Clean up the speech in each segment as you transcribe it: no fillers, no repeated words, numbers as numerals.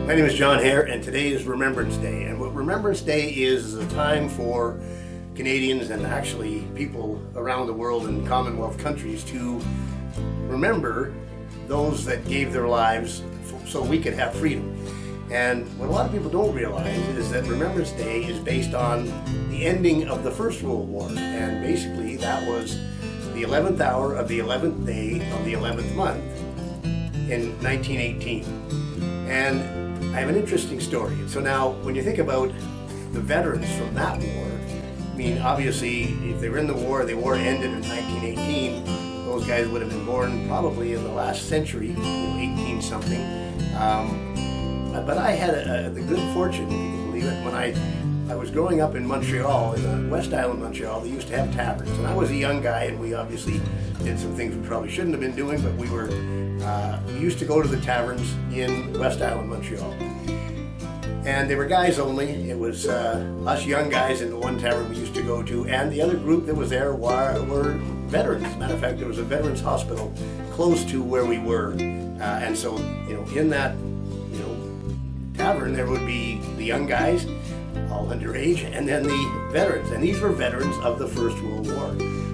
My name is John Hare, and today is Remembrance Day. And what Remembrance Day is a time for Canadians and actually people around the world in Commonwealth countries to remember those that gave their lives so we could have freedom. And what a lot of people don't realize is that Remembrance Day is based on the ending of the First World War. And basically that was the 11th hour of the 11th day of the 11th month in 1918. And I have an interesting story. So now, when you think about the veterans from that war, I mean, obviously, if they were in the war ended in 1918, those guys would have been born probably in the last century, 18-something. But I had the good fortune, if you can believe it, when I was growing up in Montreal, in the West Island, Montreal, they used to have taverns. And I was a young guy, and we obviously did some things we probably shouldn't have been doing, but we used to go to the taverns in West Island, Montreal. And they were guys only. It was us young guys in the one tavern we used to go to, and the other group that was there were veterans. As a matter of fact, there was a veterans hospital close to where we were. And so, in that, tavern, there would be the young guys, all underage, and then the veterans. And these were veterans of the First World War,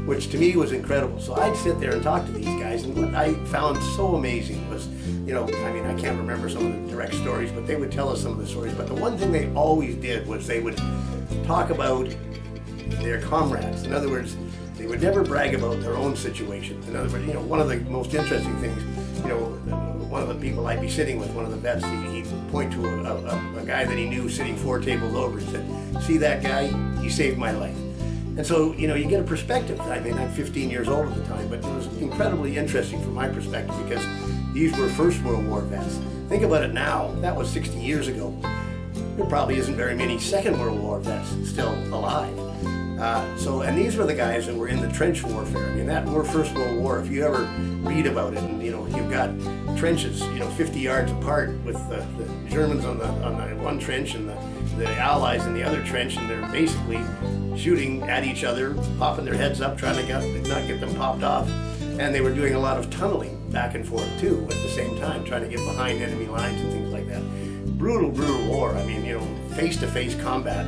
which to me was incredible. So I'd sit there and talk to these guys, and what I found so amazing was, I can't remember some of the direct stories, but they would tell us some of the stories. But the one thing they always did was they would talk about their comrades. In other words, they would never brag about their own situation. In other words, one of the most interesting things, one of the people I'd be sitting with, one of the vets, he'd point to a guy that he knew sitting 4 tables over and said, "See that guy? He saved my life." And so, you get a perspective. I mean, I'm 15 years old at the time, but it was incredibly interesting from my perspective because these were First World War vets. Think about it now, that was 60 years ago. There probably isn't very many Second World War vets still alive. And these were the guys that were in the trench warfare. I mean, that were First World War. If you ever read about it, and you've got trenches, 50 yards apart with the Germans on the one trench and the Allies in the other trench, and they're basically shooting at each other, popping their heads up, trying to not get them popped off. And they were doing a lot of tunneling back and forth too at the same time, trying to get behind enemy lines and things like that. Brutal, brutal war. I mean, face-to-face combat.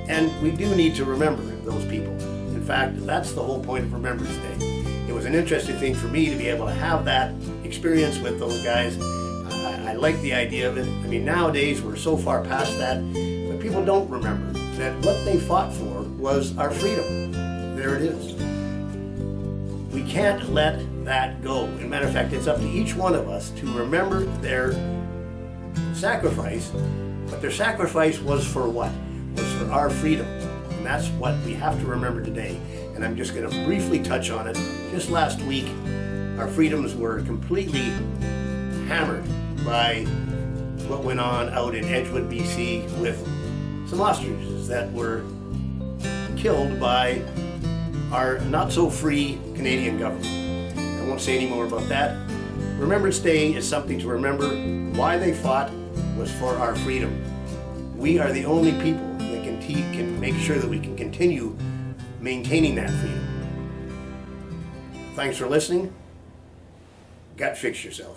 And we do need to remember those people. In fact, that's the whole point of Remembrance Day. It was an interesting thing for me to be able to have that experience with those guys. I like the idea of it. I mean, nowadays we're so far past that, but people don't remember that what they fought for was our freedom. There it is. We can't let that go. As a matter of fact, it's up to each one of us to remember their sacrifice, but their sacrifice was for what? Was for our freedom. And that's what we have to remember today. And I'm just going to briefly touch on it. Just last week, our freedoms were completely hammered by what went on out in Edgewood, BC, with some ostriches that were killed by our not-so-free Canadian government. I won't say any more about that. Remembrance Day is something to remember. Why they fought was for our freedom. We are the only people that can make sure that we can continue maintaining that freedom. Thanks for listening. Fix yourself.